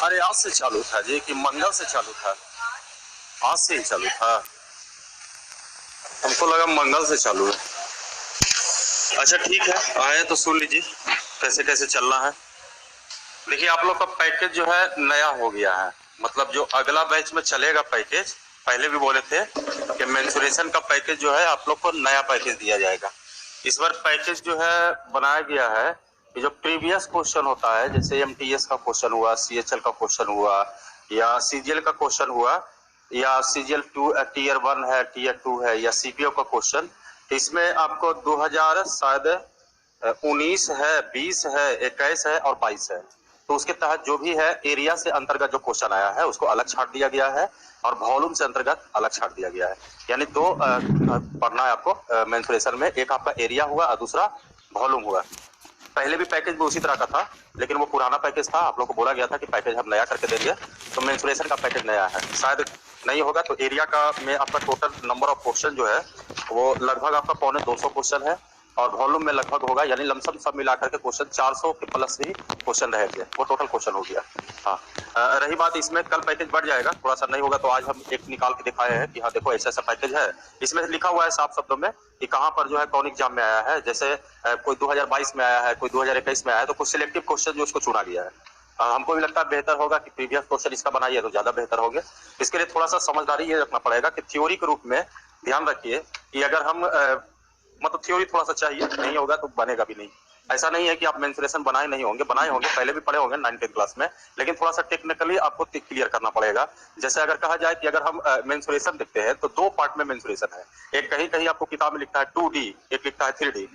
अरे आज से चालू था जी कि मंगल से चालू था? आज से ही चालू था? हमको लगा मंगल से चालू है। अच्छा ठीक है, आए तो सुन लीजिए कैसे कैसे चलना है। देखिए आप लोग का पैकेज जो है नया हो गया है, मतलब जो अगला बैच में चलेगा पैकेज, पहले भी बोले थे कि मेंसुरेशन का पैकेज जो है आप लोग को नया पैकेज दिया जाएगा। इस बार पैकेज जो है बनाया गया है कि जो प्रीवियस क्वेश्चन होता है, जैसे एमटीएस का क्वेश्चन हुआ, सीएचएल का क्वेश्चन हुआ, या सीजीएल का क्वेश्चन हुआ, या सीजीएल 2 टीयर 1 है, टीयर 2 है, या सीपीओ का क्वेश्चन, इसमें आपको 2000 शायद 19 है, 20 है, 21 है और 22 है। तो उसके तहत जो भी है एरिया से अंतर्गत जो क्वेश्चन आया है उसको अलग छाट दिया गया है और वॉल्यूम से अंतर्गत अलग छाट दिया गया है। यानी दो पढ़ना है आपको मेंसुरेशन में, एक आपका एरिया हुआ और दूसरा वॉल्यूम हुआ। पहले भी पैकेज भी उसी तरह का था, लेकिन वो पुराना पैकेज था, आप लोग को बोला गया था कि पैकेज हम नया करके देंगे, तो मेंसुरेशन का पैकेज नया है। शायद नहीं होगा तो एरिया का में आपका टोटल नंबर ऑफ क्वेश्चन जो है वो लगभग आपका 250 क्वेश्चन है और वॉल्यूम में लगभग होगा, यानी लमसम सब मिलाकर के क्वेश्चन 400 के प्लस ही क्वेश्चन रहेंगे, वो टोटल क्वेश्चन हो गया। हाँ, रही बात इसमें कल पैकेज बढ़ जाएगा, थोड़ा सा नहीं होगा तो आज हम एक निकाल के दिखाए हैं कि हाँ देखो ऐसा ऐसा पैकेज है। इसमें लिखा हुआ है साफ शब्दों में कि कहाँ पर जो है कौन एग्जाम में आया है। जैसे कोई 2022 में आया है, कोई 2021 में आया है, तो कुछ सिलेक्टिव क्वेश्चन जो उसको चुना गया है। हमको भी लगता है बेहतर होगा कि प्रीवियस क्वेश्चन इसका बनाइए तो ज्यादा बेहतर होगा। इसके लिए थोड़ा सा समझदारी ये रखना पड़ेगा कि थ्योरी के रूप में ध्यान रखिए कि अगर हम मतलब थ्योरी थोड़ा सा चाहिए, नहीं होगा तो बनेगा भी नहीं। ऐसा नहीं है कि आप मेंसुरेशन बनाए नहीं होंगे, बनाए होंगे, पहले भी पढ़े होंगे 9th क्लास में, लेकिन थोड़ा सा टेक्निकली आपको क्लियर करना पड़ेगा। जैसे अगर कहा जाए कि अगर हम मेंसुरेशन देखते हैं तो दो पार्ट में मेंसुरेशन है। एक कहीं कहीं आपको किताब में लिखता है 2D, एक लिखता है 3D।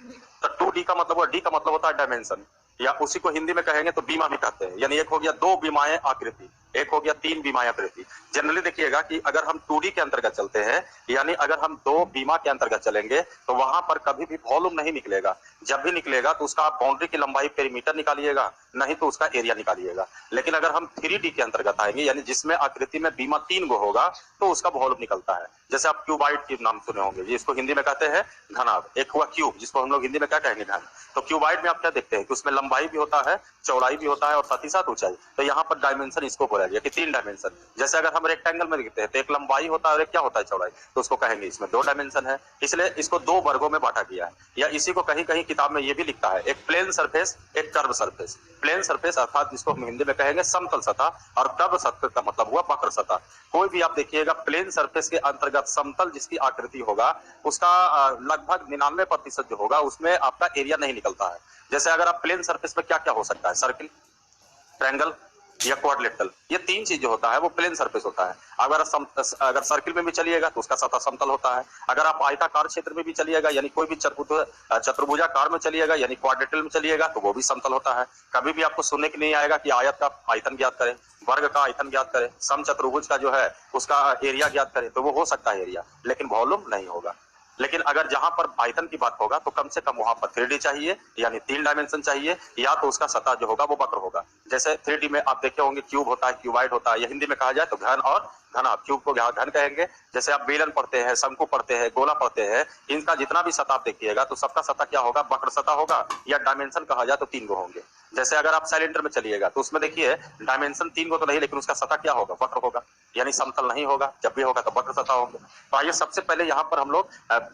तो 2D का मतलब, डी का मतलब होता है डायमेंशन, या उसी को हिंदी में कहेंगे तो बीमा भी कहते हैं। यानी एक हो गया दो बीमाएं आकृति, एक हो गया तीन बीमाएं आकृति। जनरली देखिएगा कि अगर हम 2D के अंतर्गत चलते हैं, यानी अगर हम दो बीमा के अंतर्गत चलेंगे तो वहां पर कभी भी वॉल्यूम नहीं निकलेगा। जब भी निकलेगा तो उसका आप बाउंड्री की लंबाई पेरीमीटर निकालिएगा, नहीं तो उसका एरिया निकालिएगा। लेकिन अगर हम 3D के अंतर्गत आएंगे, यानी जिसमें आकृति में बीमा 3 गो होगा, तो उसका वॉल्यूम निकलता है। जैसे आप क्यूबाइड के नाम सुने होंगे, जिसको हिंदी में कहते हैं घनाभ। एक हुआ क्यूब, जिसको हम लोग हिंदी में क्या कहेंगे, घन। तो क्यूबाइड में आप क्या देखते हैं कि उसमें लंबाई भी होता है, चौड़ाई भी होता है और साथ ही साथ ऊंचाई। तो यहाँ पर डायमेंशन इसको बोला गया कि 3 डायमेंशन। जैसे अगर हम रेक्टेंगल में देखते हैं तो एक लंबाई होता है और एक क्या होता है, चौड़ाई, तो उसको कहेंगे इसमें 2 डायमेंशन है। इसलिए इसको 2 वर्गों में बांटा गया है। या इसी को कहीं कहीं किताब में ये भी लिखता है, एक प्लेन सरफेस, एक कर्व सरफेस। प्लेन सरफेस अर्थात जिसको हम हिंदी में कहेंगे समतल सतह, और कर्व सरफेस का मतलब हुआ वक्र सतह। कोई भी आप देखिएगा प्लेन सरफेस के अंतर्गत समतल जिसकी आकृति होगा, उसका लगभग 99% जो होगा उसमें आपका एरिया नहीं निकलता है। जैसे अगर आप प्लेन सरफेस में क्या क्या हो सकता है, सर्किल, ट्रायंगल या क्वाड्रिलेटरल, ये 3 चीज जो होता है वो प्लेन सरफेस होता है। अगर सर्किल में भी चलिएगा तो उसका सतह समतल होता है। अगर आप आयताकार क्षेत्र में भी चलिएगा, यानी कोई भी चतुर्भुजाकार में चलिएगा, यानी क्वाड्रिलेटरल में चलिएगा, तो वो भी समतल होता है। कभी भी आपको सुनने के नहीं आएगा कि आयत का आयतन ज्ञात करें, वर्ग का आयतन ज्ञात करें, समचतुर्भुज का जो है उसका एरिया ज्ञात करें, तो वो हो सकता है एरिया, लेकिन वॉल्यूम नहीं होगा। लेकिन अगर जहां पर आयतन की बात होगा तो कम से कम वहां पर 3D चाहिए, यानी 3 डायमेंशन चाहिए, या तो उसका सतह जो होगा वो वक्र होगा। जैसे 3D में आप देखे होंगे क्यूब होता है, क्यूबाइड होता है, या हिंदी में कहा जाए तो घन और घना। क्यूब को घन कहेंगे। जैसे आप बेलन पढ़ते हैं, शंकु पढ़ते हैं, गोला पढ़ते हैं, इनका जितना भी सतह आप देखिएगा तो सबका सतह क्या होगा, वक्र सतह होगा, या डायमेंशन कहा जाए तो 3 गो होंगे। जैसे अगर आप सिलेंडर में चलिएगा तो उसमें देखिए डायमेंशन 3 गो तो नहीं, लेकिन उसका सतह क्या होगा, वक्र होगा, यानी समतल नहीं होगा। जब भी होगा तो वक्र सतह होंगे। तो आइए सबसे पहले यहाँ पर हम लोग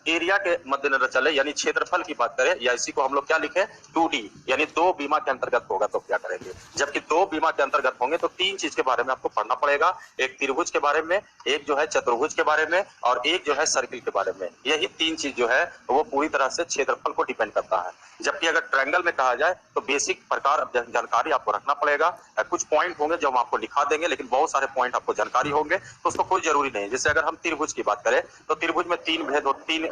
एरिया के मद्देनजर चले, यानी क्षेत्रफल की बात करें, या इसी को हम लोग क्या लिखे 2D, यानी 2 बीमा के अंतर्गत होगा तो क्या करेंगे। जबकि 2 बीमा के अंतर्गत होंगे तो 3 चीज के बारे में आपको पढ़ना पड़ेगा, एक त्रिभुज के बारे में, एक जो है चतुर्भुज के बारे में, और एक जो है सर्किल के बारे में। यही 3 चीज जो है वो पूरी तरह से क्षेत्रफल को डिपेंड करता है। जबकि अगर ट्रायंगल में कहा जाए तो बेसिक प्रकार जानकारी आपको रखना पड़ेगा। कुछ पॉइंट होंगे जो हम आपको लिखा देंगे, लेकिन बहुत सारे पॉइंट आपको जानकारी होंगे तो उसको कोई जरूरी नहीं। जैसे अगर हम त्रिभुज की बात करें तो त्रिभुज में 3 भेद हो, 3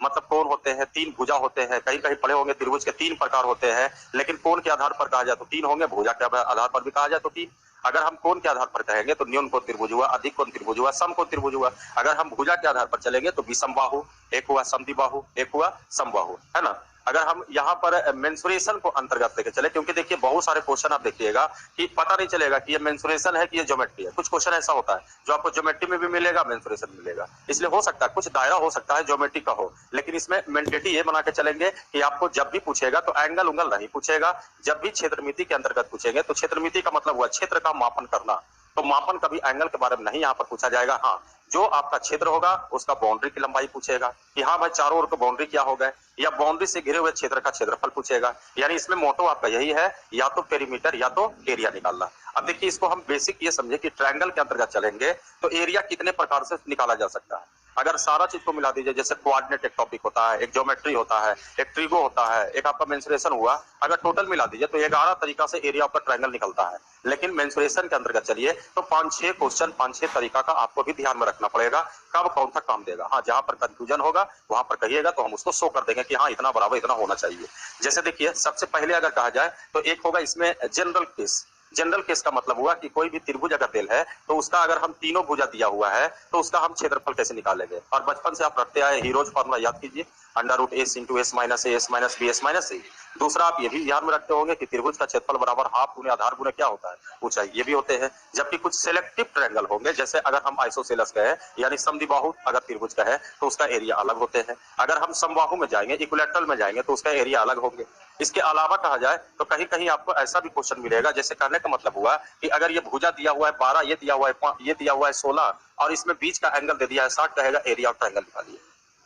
मतलब कोण होते हैं, 3 भुजा होते हैं। कहीं कहीं पढ़े होंगे त्रिभुज के 3 प्रकार होते हैं, लेकिन कोण के आधार पर कहा जाए तो 3 होंगे, भुजा के आधार पर भी कहा जाए तो 3। अगर हम कोण के आधार पर कहेंगे तो न्यून कोण त्रिभुज हुआ, अधिक कोण त्रिभुज हुआ, सम कोण त्रिभुज हुआ। अगर हम भुजा के आधार पर चलेंगे तो विषम बाहु, एक हुआ समद्विबाहु, एक हुआ समबाहु, है ना। अगर हम यहाँ पर मेंसुरेशन को अंतर्गत लेके चले, क्योंकि देखिए बहुत सारे क्वेश्चन आप देखिएगा कि पता नहीं चलेगा कि ये मेंसुरेशन है कि ये ज्योमेट्री है। कुछ क्वेश्चन ऐसा होता है जो आपको ज्योमेट्री में भी मिलेगा, मेंसुरेशन मिलेगा, इसलिए हो सकता है कुछ दायरा हो सकता है ज्योमेट्री का हो, लेकिन इसमें मेंटेलिटी ये बना के चलेंगे कि आपको जब भी पूछेगा तो एंगल उंगल नहीं पूछेगा। जब भी क्षेत्रमिति के अंतर्गत पूछेंगे तो क्षेत्रमिति का मतलब हुआ क्षेत्र का मापन करना, तो मापन कभी एंगल के बारे में नहीं यहाँ पर पूछा जाएगा। हाँ, जो आपका क्षेत्र होगा उसका बाउंड्री की लंबाई पूछेगा कि हाँ भाई चारों ओर का बाउंड्री क्या हो गए, या बाउंड्री से घिरे हुए क्षेत्र का क्षेत्रफल पूछेगा। यानी इसमें मोटो आपका यही है, या तो पेरीमीटर या तो एरिया निकालना। अब देखिए इसको हम बेसिक ये समझे कि ट्रायंगल के अंतर्गत चलेंगे तो एरिया कितने प्रकार से निकाला जा सकता है। अगर सारा चीज को मिला दीजिए, जैसे कोऑर्डिनेट एक टॉपिक होता है, एक ज्योमेट्री होता है, एक ट्रिगो होता है, एक आपका मेंसुरेशन हुआ, अगर टोटल मिला दीजिए तो 11 तरीका से एरिया ऑफ ट्रायंगल निकलता है। लेकिन मेंसुरेशन के अंतर्गत चलिए तो 5-6 क्वेश्चन 5-6 तरीका का आपको भी ध्यान में रखना पड़ेगा, कब कौन सा काम देगा। हाँ, जहां पर कंफ्यूजन होगा वहां पर कहिएगा तो हम उसको शो कर देंगे कि हाँ इतना बराबर इतना होना चाहिए। जैसे देखिए सबसे पहले अगर कहा जाए तो एक होगा इसमें जनरल केस। जनरल केस का मतलब हुआ कि कोई भी त्रिभुज अगर दिल है तो उसका अगर हम तीनों भुजा दिया हुआ है तो उसका हम क्षेत्रफल कैसे निकालेंगे। और बचपन से आप रखते आए हीरोज फॉर्मूला याद कीजिए, √s × s - a s - b s - c। दूसरा आप ये भी ध्यान में रखते होंगे कि त्रिभुज का क्षेत्रफल बराबर हाफ गुने आधार गुने क्या होता है, ऊंचाई, ये भी होते हैं। जबकि कुछ सिलेक्टिव ट्रायंगल होंगे, जैसे अगर हम आइसोसेलेस कहें यानी समद्विबाहु अगर त्रिभुज का है तो उसका एरिया अलग होते हैं। अगर हम समबाहु में जाएंगे, इक्विलैटरल में जाएंगे तो उसका एरिया अलग होंगे। इसके अलावा कहा जाए तो कहीं कहीं आपको ऐसा भी क्वेश्चन मिलेगा, जैसे कहने का मतलब हुआ कि अगर ये भुजा दिया हुआ है 12, ये दिया हुआ है ये दिया हुआ है 16 और इसमें बीच का एंगल दे दिया है 60, कहेगा एरिया ऑफ ट्रायंगल निकालिए।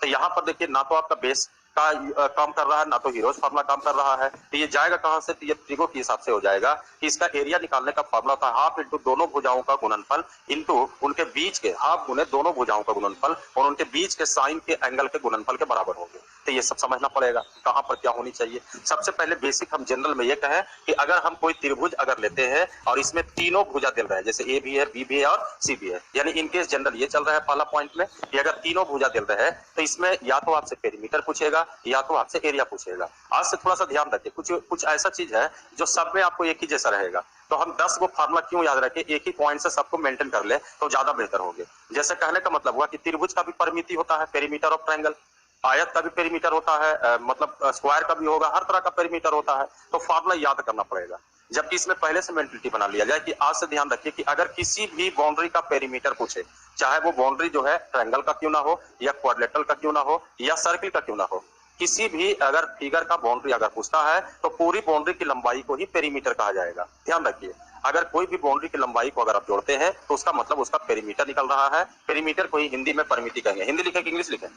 तो यहाँ पर देखिए ना तो आपका बेस का काम कर रहा है, ना तो हीरोज फार्मूला काम कर रहा है, तो ये जाएगा कहां से, तो ये ट्रिगो के हिसाब से हो जाएगा कि इसका एरिया निकालने का फार्मूला था हाफ इंटू दोनों भुजाओं का गुणनफल इंटू उनके बीच के हाफ गुने दोनों भुजाओं का गुणनफल और उनके बीच के साइन के एंगल के गुणनफल के बराबर होंगे। तो ये सब समझना पड़ेगा कहां पर क्या होनी चाहिए। सबसे पहले बेसिक हम जनरल में ये कहें कि अगर हम कोई त्रिभुज अगर लेते हैं और इसमें तीनों भुजा दिल रहे हैं, जैसे ए भी है, बी भी है और सी भी है, यानी इनकेस जनरल ये चल रहा है पहला पॉइंट में कि अगर तीनों भुजा दिल रहे हैं तो इसमें या तो आपसे पेरीमीटर पूछेगा या तो आपसे एरिया पूछेगा। आज से थोड़ा सा ध्यान रखिए, कुछ ऐसा चीज है जो सब में आपको एक ही जैसा रहेगा, तो हम 10 को फार्मूला क्यों याद रखें, एक ही पॉइंट से सबको मेंटेन कर ले तो ज्यादा बेहतर होगा। जैसे कहने का मतलब हुआ कि त्रिभुज का भी परिमिति होता है, पेरीमीटर ऑफ ट्रायंगल, आयत का भी पेरीमीटर होता है, मतलब स्क्वायर का भी होगा, हर तरह का पेरीमीटर होता है, तो फार्मूला याद करना पड़ेगा। जबकि इसमें पहले से मेंटलिटी बना लिया जाए कि आज से ध्यान रखिए कि अगर किसी भी बाउंड्री का पेरीमीटर पूछे, चाहे वो बाउंड्री जो है ट्रायंगल का क्यों ना हो या क्वाड्रिलेटरल का क्यों ना हो या सर्किल का क्यों ना हो, किसी भी अगर फिगर का बाउंड्री अगर पूछता है तो पूरी बाउंड्री की लंबाई को ही पेरीमीटर कहा जाएगा। ध्यान रखिए, अगर कोई भी बाउंड्री की लंबाई को अगर आप जोड़ते हैं तो उसका मतलब उसका पेरीमीटर निकल रहा है। पेरीमीटर को ही हिंदी में परिमिति कहेंगे। हिंदी लिखे कि इंग्लिश लिखे,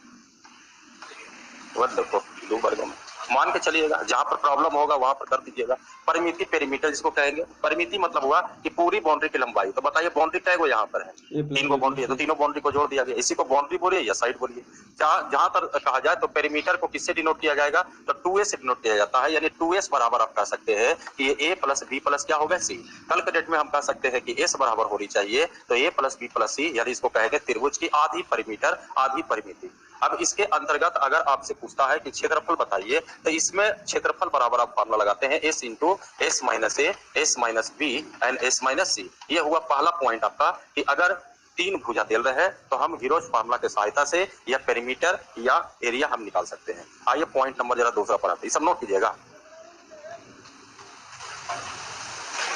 देखो दो वर्गों में मान के चलिएगा, जहां पर प्रॉब्लम होगा वहां पर कर दीजिएगा। परिमिति पेरीमीटर जिसको कहेंगे, परिमिति मतलब हुआ कि पूरी बाउंड्री की लंबाई। तो बताइए बाउंड्री कै गो यहाँ पर है, 3 गो बाउंड्री है, तो तीनों बाउंड्री को जोड़ दिया गया, इसी को बाउंड्री बोलिए या साइड बोलिए। जहां तक कहा जाए तो पेरीमीटर को किससे डिनोट किया जाएगा, तो 2a से डिनोट किया जाता है, यानी 2s बराबर आप कह सकते हैं कि ये a + b + क्या होगा c। कल के डेट में हम कह सकते हैं कि s बराबर होनी चाहिए, तो a + b + c, यानी इसको कहेंगे त्रिभुज की आधी परिमीटर आधी परिमिति। अब इसके अंतर्गत अगर आपसे पूछता है कि क्षेत्रफल बताइए, तो इसमें क्षेत्रफल बराबर आप फार्मूला लगाते हैं s × s - a s - b and s - c। ये हुआ पहला पॉइंट आपका कि अगर 3 भुजा दिल रहे हैं तो हम हीरोज फार्मूला की सहायता से या पेरीमीटर या एरिया हम निकाल सकते हैं। आइए पॉइंट नंबर जरा दूसरा पर आते हैं, सब नोट कीजिएगा।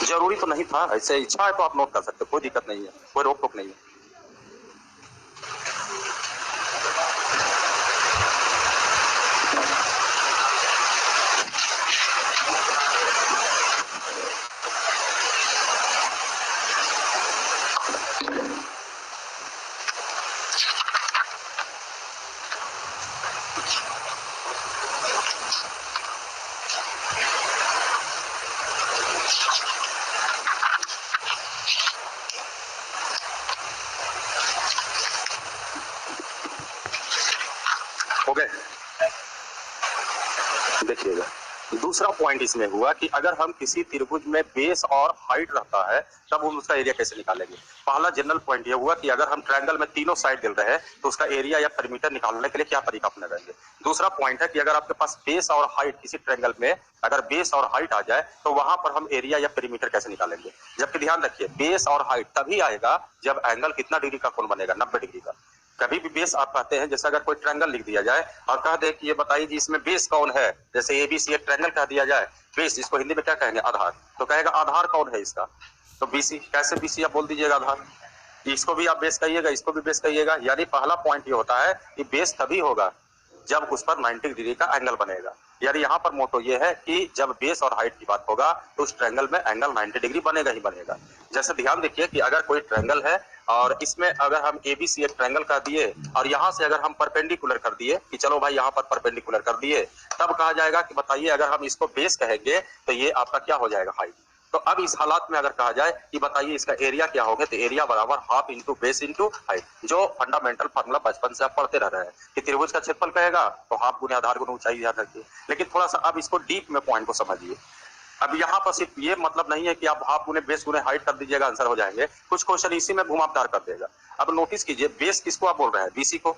जरूरी तो नहीं था, ऐसे इच्छा है तो आप नोट कर सकते, कोई दिक्कत नहीं है, कोई रोक टोक नहीं है। हो गए, देखिएगा दूसरा पॉइंट इसमें हुआ कि अगर हम किसी त्रिभुज में बेस और हाइट रहता है तब हम उसका एरिया कैसे निकालेंगे। पहला जनरल पॉइंट ये हुआ कि अगर हम ट्रायंगल में तीनों साइड दिल रहे हैं तो उसका एरिया या पेरीमीटर निकालने के लिए क्या तरीका अपनाएंगे। दूसरा पॉइंट है कि अगर आपके पास बेस और हाइट किसी ट्रायंगल में अगर बेस और हाइट आ जाए तो वहां पर हम एरिया या पेरीमीटर कैसे निकालेंगे। जबकि ध्यान रखिए बेस और हाइट तभी आएगा जब एंगल कितना डिग्री का कोण बनेगा, 90 डिग्री का। कभी भी बेस आप कहते हैं, जैसे अगर कोई ट्रायंगल लिख दिया जाए और कह दे कि ये बताइए जी इसमें बेस कौन है, जैसे एबीसी एक ट्रायंगल कह दिया जाए, बेस इसको हिंदी में क्या कहेंगे, आधार, तो कहेगा आधार कौन है इसका, तो बीसी, कैसे बीसी आप बोल दीजिएगा आधार, इसको भी आप बेस कहिएगा, इसको भी बेस कहिएगा। यानी पहला पॉइंट ये होता है कि बेस तभी होगा जब उस पर 90 डिग्री का एंगल बनेगा। यानी यहाँ पर मोटो ये है कि जब बेस और हाइट की बात होगा तो उस ट्रायंगल में एंगल 90 डिग्री बनेगा ही बनेगा। जैसे ध्यान देखिए कि अगर कोई ट्रायंगल है और इसमें अगर हम एबीसी एक ट्रायंगल कर दिए और यहाँ से अगर हम परपेंडिकुलर कर दिए कि चलो भाई यहाँ पर परपेंडिकुलर कर दिए, तब कहा जाएगा कि बताइए अगर हम इसको बेस कहेंगे तो ये आपका क्या हो जाएगा, हाइट। तो अब इस हालात में अगर कहा जाए कि बताइए इसका एरिया क्या होगा, तो एरिया बराबर half into base into height, जो फंडामेंटल फार्मूला बचपन से आप पढ़ते रह रहे हैं कि त्रिभुज का क्षेत्रफल कहेगा तो हाफ गुने आधार गुने ऊंचाई, याद रखिए। लेकिन थोड़ा सा अब इसको डीप में पॉइंट को समझिए। अब यहाँ पर सिर्फ ये मतलब नहीं है कि आप हाफ गुने बेस गुने हाइट कर दीजिएगा आंसर हो जाएंगे, कुछ क्वेश्चन इसी में घुमावदार कर देगा। अब नोटिस कीजिए, बेस किसको आप बोल रहे हैं, बीसी को।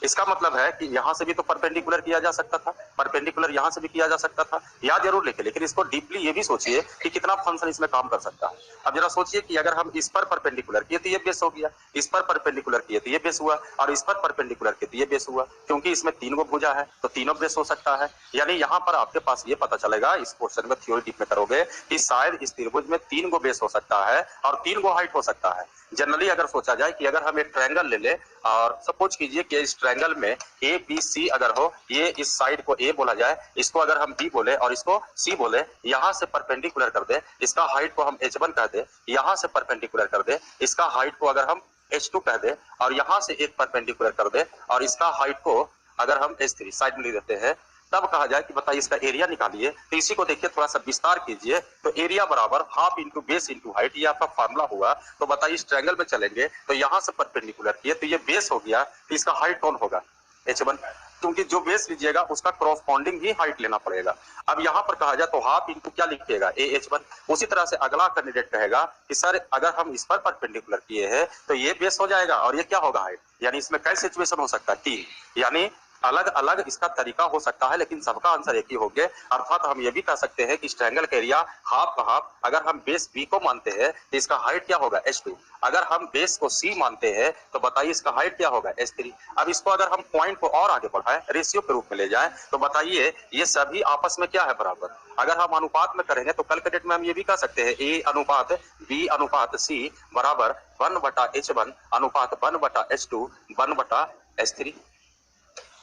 इसका मतलब है कि यहां से भी तो परपेंडिकुलर किया जा सकता था, परपेंडिकुलर यहां से भी किया जा सकता था, याद जरूर लिखे, लेकिन इसको डीपली ये भी सोचिए कि कितना फंक्शन इसमें काम कर सकता है। अब जरा सोचिए कि अगर हम इस पर परपेंडिकुलर किए तो ये बेस हो गया, इस पर परपेंडिकुलर किए तो ये बेस हुआ, और इस पर परपेंडिकुलर किए तो ये बेस हुआ, क्योंकि इसमें 3 गो भुजा है तो तीनों बेस हो सकता है। यानी यहाँ पर आपके पास ये पता चलेगा, इस क्वेश्चन में थ्योरी डीप में करोगे कि शायद इस त्रिभुज में 3 गो बेस हो सकता है और 3 गो हाइट हो सकता है। जनरली अगर सोचा जाए कि अगर हम एक ट्रायंगल ले ले और सपोज कीजिए कि इस ट्रायंगल में ए बी सी अगर हो, ये इस साइड को ए बोला जाए, इसको अगर हम बी बोले और इसको सी बोले, यहां से परपेंडिकुलर कर दे, इसका हाइट को हम h1 कह दे, यहां से परपेंडिकुलर कर दे, इसका हाइट को अगर हम h2 कह दे और यहां से एक परपेंडिकुलर कर दे और इसका हाइट को अगर हम h3 साइड में ले देते हैं, तब कहा जाए कि बताइए इसका एरिया निकालिए। तो इसी को देखिए, थोड़ा सा विस्तार कीजिए, तो एरिया बराबर half into base into height, ये आपका फार्मूला हुआ। तो बताइए इस ट्रायंगल में चलेंगे तो यहां से परपेंडिकुलर किए तो ये बेस हो गया, तो इसका हाइट कौन होगा, h1, क्योंकि जो बेस लीजिएगा उसका कॉरस्पॉन्डिंग ही हाइट लेना पड़ेगा। अब यहाँ पर कहा जाए तो हाफ इंटू क्या लिखिएगा, AH1। उसी तरह से अगला कैंडिडेट कहेगा कि सर अगर हम इस पर परपेंडिकुलर किए हैं तो ये बेस हो जाएगा और ये क्या होगा, हाइट। यानी इसमें कई सिचुएशन हो सकता है, 3, यानी अलग अलग इसका तरीका हो सकता है, लेकिन सबका आंसर एक ही हो गया। अर्थात हम ये भी कह सकते हैं कि इस ट्रायंगल का एरिया हाफ का हाफ, अगर हम बेस बी को मानते हैं तो इसका हाइट क्या होगा, h2। अगर हम बेस को सी मानते हैं तो बताइए इसका हाइट क्या होगा, h3। अब इसको अगर हम पॉइंट को और आगे बढ़ाएं, रेशियो के रूप में ले जाएं, तो बताइए ये सभी आपस में क्या है, बराबर। अगर हम अनुपात में करेंगे तो कैलकुलेट में हम ये भी कह सकते हैं a अनुपात b अनुपात c बराबर 1/h1 अनुपात 1/h2 1/h3।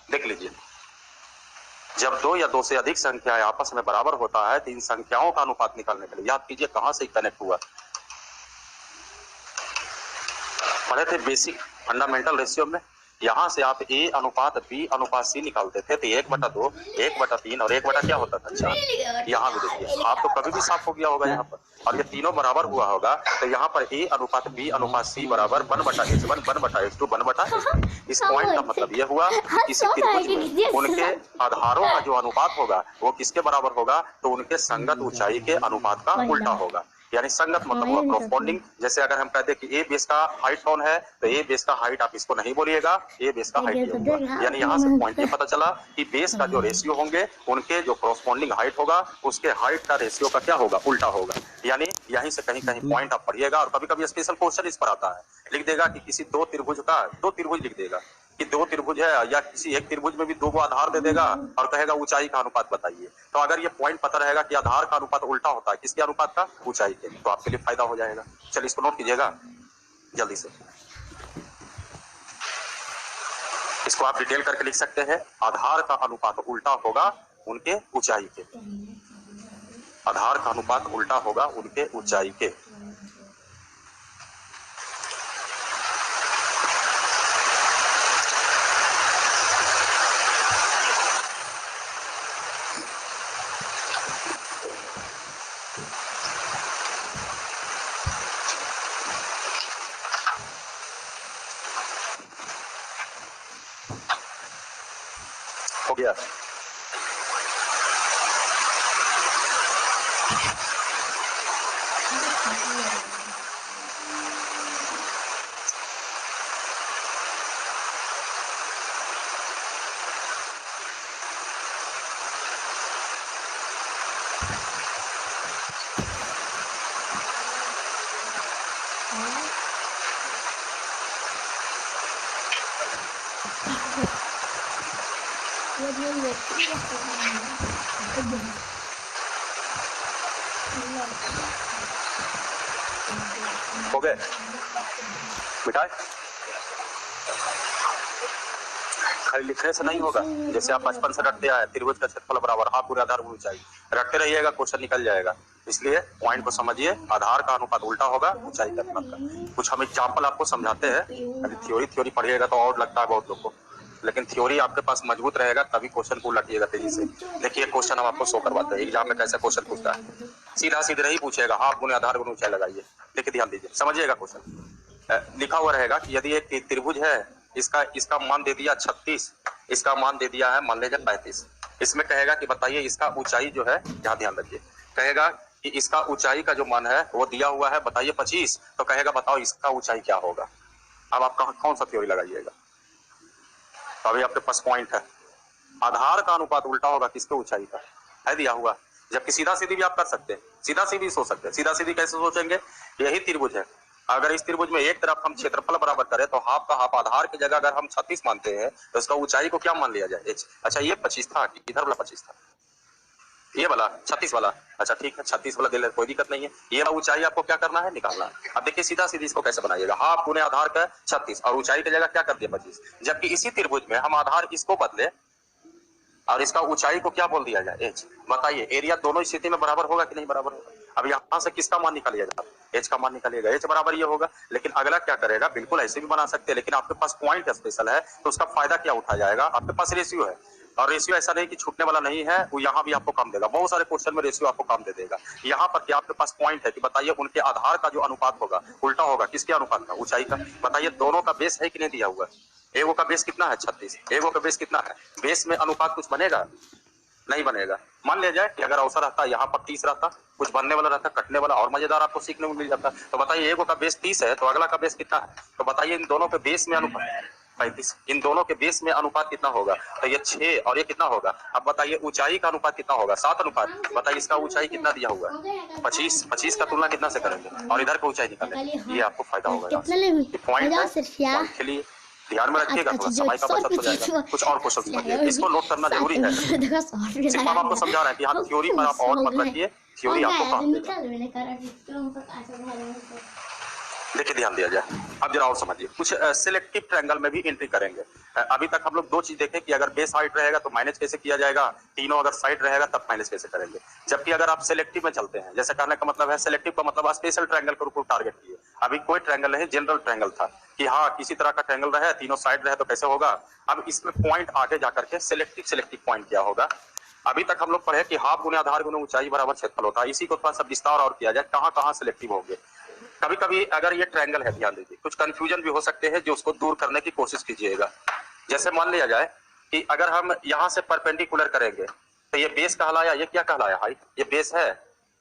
देख लीजिए, जब 2 या 2 से अधिक संख्याएं आपस में बराबर होता है तो इन संख्याओं का अनुपात निकालने के लिए याद कीजिए कहां से कनेक्ट हुआ, पढ़े थे बेसिक फंडामेंटल रेशियो में। यहां से आप a अनुपात b अनुपात c निकालते थे तो 1/2 1/3 और 1 क्या होता था, 4। यहाँ भी देखिए आप तो कभी भी साफ हो गया होगा यहाँ पर, और ये तीनों बराबर हुआ होगा तो यहाँ पर a अनुपात b अनुपात c बराबर 1/h1 1/h2 1/h3। इस पॉइंट का मतलब ये हुआ कि किसी त्रिभुज में उनके आधारों का जो अनुपात होगा वो किसके बराबर होगा, तो उनके संगत ऊंचाई के अनुपात का उल्टा होगा। यानी संगत मतलब हुआ कॉरस्पॉन्डिंग। जैसे अगर हम कहते हैं कि ए बेस का हाइट कौन है, तो ए बेस का हाइट आप इसको नहीं बोलिएगा, ए बेस का हाइट होगा। यानी यहाँ से पॉइंट ये पता चला कि बेस का जो रेशियो होंगे उनके जो कॉरस्पॉन्डिंग हाइट होगा उसके हाइट का रेशियो का क्या होगा, उल्टा होगा। यानी यहीं से कहीं कहीं पॉइंट आप पढ़िएगा, और कभी कभी स्पेशल क्वेश्चन इस पर आता है, लिख देगा कि किसी 2 त्रिभुज का 2 त्रिभुज लिख देगा कि 2 त्रिभुज है, या किसी एक त्रिभुज में भी 2 आधार दे देगा और कहेगा ऊंचाई का अनुपात बताइए। तो अगर ये पॉइंट पता रहेगा कि आधार का अनुपात उल्टा होता है किसके अनुपात का, ऊंचाई के, तो आपके लिए फायदा हो जाएगा। चलिए इसको नोट कीजिएगा जल्दी से, इसको आप डिटेल करके लिख सकते हैं। आधार का अनुपात उल्टा होगा उनके ऊंचाई के, आधार का अनुपात उल्टा होगा उनके ऊंचाई के। हो गया। हो गए मिठाई? खाली लिखने से नहीं होगा। जैसे आप बचपन से रटते आए त्रिभुज का क्षेत्रफल बराबर हाफ गुना आधार गुना ऊंचाई, रटते रहिएगा क्वेश्चन निकल जाएगा। इसलिए पॉइंट को समझिए, आधार का अनुपात उल्टा होगा ऊंचाई का अनुपात का। कुछ हम एग्जाम्पल आपको समझाते हैं। अभी थ्योरी पढ़िएगा तो और लगता है बहुत लोग को, लेकिन थ्योरी आपके पास मजबूत रहेगा तभी क्वेश्चन को उलटिएगा तेजी से। देखिए क्वेश्चन हम आपको शो करवाते हैं एग्जाम में कैसे क्वेश्चन पूछता है। सीधा सीधे नहीं पूछेगा, हाफ गुना आधार गुना ऊंचाई लगाइए। देखिए ध्यान दीजिए, समझिएगा क्वेश्चन। लिखा हुआ रहेगा कि यदि एक त्रिभुज है, इसका मान दे दिया 36, इसका मान दे दिया है मान लीजिए 35। इसमें कहेगा कि बताइए इसका ऊंचाई जो है, यहाँ ध्यान रखिए, कहेगा कि इसका ऊंचाई का जो मान है वो दिया हुआ है बताइए 25, तो कहेगा बताओ इसका ऊंचाई क्या होगा। अब आप कौन सा थ्योरी लगाइएगा? तो अभी आपके पास पॉइंट है, आधार का अनुपात उल्टा होगा किसके ऊंचाई का, है दिया हुआ। जबकि सीधा सीधी भी आप कर सकते हैं, सीधा सीधी सोच सकते हैं। सीधा सीधी कैसे सोचेंगे? यही त्रिभुज है, अगर इस त्रिभुज में एक तरफ हम क्षेत्रफल बराबर करें तो हाफ का हाफ, आधार की जगह अगर हम 36 मानते हैं तो इसका ऊंचाई को क्या मान लिया जाए? h। अच्छा ये 25 था, इधर वाला 25 था, ये वाला 36 वाला। अच्छा ठीक है 36 वाला दे ले, कोई दिक्कत नहीं है। ये ऊंचाई आपको क्या करना है? निकालना है। अब देखिए सीधा सीधी इसको कैसे बनाइएगा, हाफ गुने आधार का 36 और ऊंचाई की जगह क्या कर दिया 25। जबकि इसी त्रिभुज में हम आधार इसको बदले और इसका ऊंचाई को क्या बोल दिया जाए? h। बताइए एरिया दोनों स्थिति में बराबर होगा कि नहीं बराबर होगा? अब यहाँ से किसका मान निकालिएगा? h का मान निकालिएगा, h बराबर ये होगा। लेकिन अगला क्या करेगा? बिल्कुल ऐसे भी बना सकते हैं, लेकिन आपके पास पॉइंट स्पेशल है तो उसका फायदा क्या उठाया जाएगा? आपके पास रेशियो है, और रेशियो ऐसा नहीं कि छूटने वाला नहीं है, वो यहाँ भी आपको काम देगा। बहुत सारे क्वेश्चन में रेशियो आपको काम दे देगा। यहाँ पर क्या आपके पास पॉइंट है कि बताइए उनके आधार का जो अनुपात होगा उल्टा होगा किसके अनुपात का? ऊंचाई का। बताइए दोनों का बेस है कि नहीं दिया हुआ है? एगो का बेस कितना है? 36, एगो का बेस कितना है? बेस में अनुपात कुछ बनेगा? नहीं बनेगा। मान लिया जाए कि अगर अवसर रहता यहाँ पर 30 रहता, कुछ बनने वाला रहता, कटने वाला और मजेदार आपको सीखने को मिल जाता। तो बताइए एगो का बेस 30 है तो अगला का बेस कितना है? तो बताइए इन दोनों के बेस में अनुपात 35, इन दोनों के बेस में अनुपात कितना होगा? तो ये 6 और ये कितना होगा? अब बताइए ऊंचाई का अनुपात कितना होगा? 7 अनुपात। बताइए इसका ऊंचाई कितना दिया हुआ है? 25। 25 का तुलना कितना से करेंगे और इधर का ऊंचाई निकालेंगे, ये आपको फायदा होगा। पॉइंट के लिए ध्यान में रखिएगा, थोड़ा समय का बचत हो जाएगा। कुछ और क्वेश्चन समझिए, इसको नोट करना जरूरी है। सिर्फ हम आपको समझा रहे हैं कि हाँ थ्योरी पर आप और मत रखिए, थ्योरी आपको काम देगा। देखिए ध्यान दिया जाए, अब जरा और समझिए। कुछ सिलेक्टिव ट्रायंगल में भी एंट्री करेंगे। अभी तक हम लोग दो चीज देखे कि अगर बेस हाइट रहेगा तो माइनस कैसे किया जाएगा, तीनों अगर साइड रहेगा तब माइनस कैसे करेंगे। जबकि अगर आप सिलेक्टिव में चलते हैं, जैसे कहने का मतलब है सिलेक्टिव का मतलब स्पेशल ट्रायंगल के ऊपर टारगेट किए। अभी कोई ट्रायंगल नहीं, जनरल ट्रायंगल था कि हाँ किसी तरह का ट्रायंगल रहे, तीनों साइड रहे तो कैसे होगा। अब इसमें पॉइंट आगे जाकर के सिलेक्टिव पॉइंट क्या होगा। अभी तक हम लोग पढ़े कि हाफ गुने आधार गुने ऊंचाई बराबर क्षेत्रफल होता है। इसी को थोड़ा सा विस्तार और किया जाए, कहाँ कहाँ सिलेक्टिव होंगे। कभी कभी अगर ये ट्रायंगल है, ध्यान दीजिए, कुछ कंफ्यूजन भी हो सकते हैं जो उसको दूर करने की कोशिश कीजिएगा। जैसे मान लिया जाए कि अगर हम यहाँ से परपेंडिकुलर करेंगे तो ये बेस कहलाया, ये क्या कहलाया? हाइट। ये बेस है,